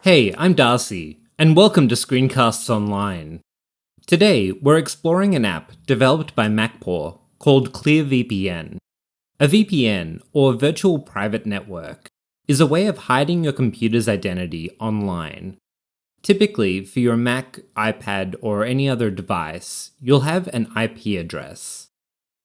Hey, I'm Darcy, and welcome to Screencasts Online. Today, we're exploring an app developed by MacPaw called ClearVPN. A VPN, or Virtual Private Network, is a way of hiding your computer's identity online. Typically, for your Mac, iPad, or any other device, you'll have an IP address.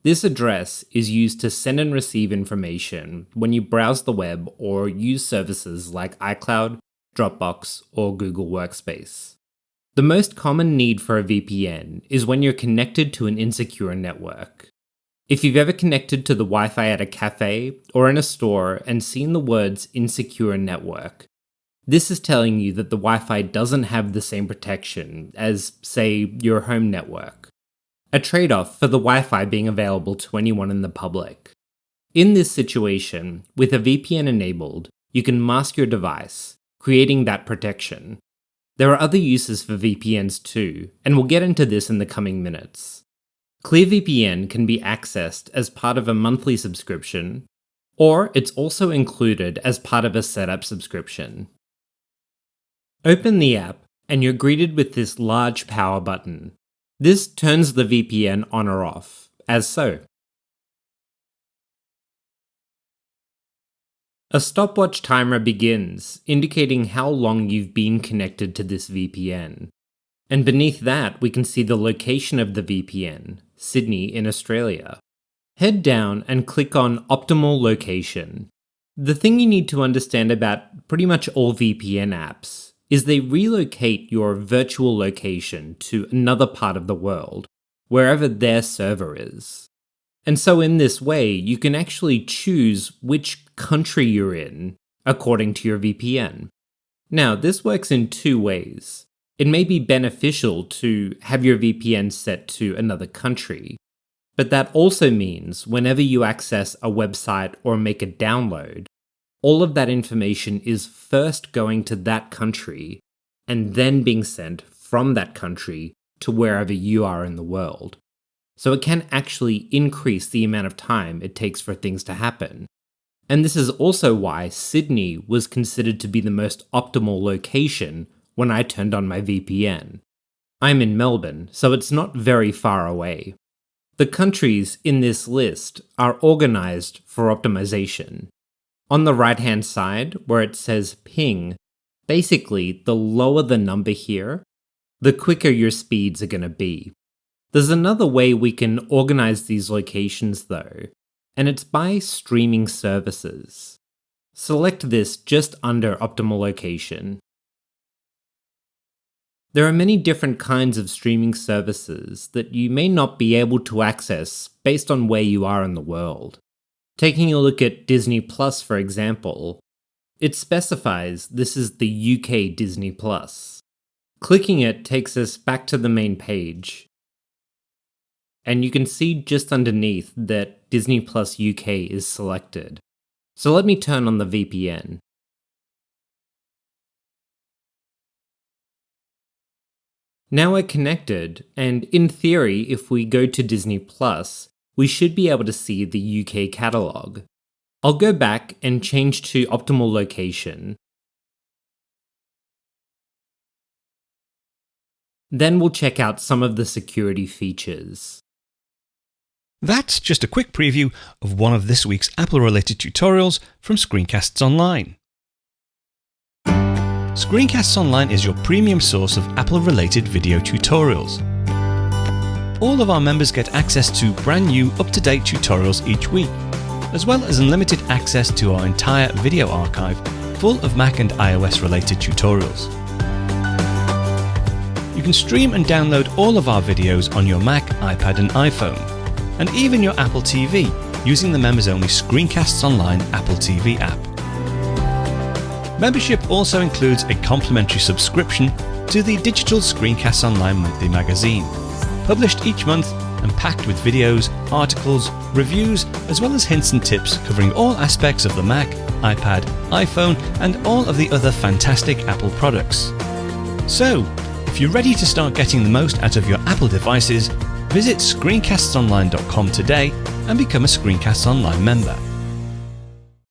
This address is used to send and receive information when you browse the web or use services like iCloud, Dropbox, or Google Workspace. The most common need for a VPN is when you're connected to an insecure network. If you've ever connected to the Wi-Fi at a cafe or in a store and seen the words insecure network, this is telling you that the Wi-Fi doesn't have the same protection as, say, your home network. A trade-off for the Wi-Fi being available to anyone in the public. In this situation, with a VPN enabled, you can mask your device, creating that protection. There are other uses for VPNs too, and we'll get into this in the coming minutes. ClearVPN can be accessed as part of a monthly subscription, or it's also included as part of a setup subscription. Open the app, and you're greeted with this large power button. This turns the VPN on or off, as so. A stopwatch timer begins, indicating how long you've been connected to this VPN. And beneath that, we can see the location of the VPN, Sydney in Australia. Head down and click on Optimal Location. The thing you need to understand about pretty much all VPN apps is they relocate your virtual location to another part of the world, wherever their server is. And so in this way, you can actually choose which country you're in according to your VPN. Now, this works in two ways. It may be beneficial to have your VPN set to another country, but that also means whenever you access a website or make a download, all of that information is first going to that country and then being sent from that country to wherever you are in the world. So it can actually increase the amount of time it takes for things to happen. And this is also why Sydney was considered to be the most optimal location when I turned on my VPN. I'm in Melbourne, so it's not very far away. The countries in this list are organized for optimization. On the right-hand side, where it says ping, basically the lower the number here, the quicker your speeds are going to be. There's another way we can organize these locations though, and it's by streaming services. Select this just under optimal location. There are many different kinds of streaming services that you may not be able to access based on where you are in the world. Taking a look at Disney Plus, for example, it specifies this is the UK Disney Plus. Clicking it takes us back to the main page. And you can see just underneath that Disney Plus UK is selected. So let me turn on the VPN. Now we're connected, and in theory, if we go to Disney Plus, we should be able to see the UK catalogue. I'll go back and change to optimal location. Then we'll check out some of the security features. That's just a quick preview of one of this week's Apple-related tutorials from Screencasts Online. Screencasts Online is your premium source of Apple-related video tutorials. All of our members get access to brand new, up-to-date tutorials each week, as well as unlimited access to our entire video archive full of Mac and iOS-related tutorials. You can stream and download all of our videos on your Mac, iPad and iPhone, and even your Apple TV using the members-only Screencasts Online Apple TV app. Membership also includes a complimentary subscription to the digital Screencasts Online monthly magazine, published each month and packed with videos, articles, reviews, as well as hints and tips covering all aspects of the Mac, iPad, iPhone, and all of the other fantastic Apple products. So, if you're ready to start getting the most out of your Apple devices, visit screencastsonline.com today and become a Screencasts Online member.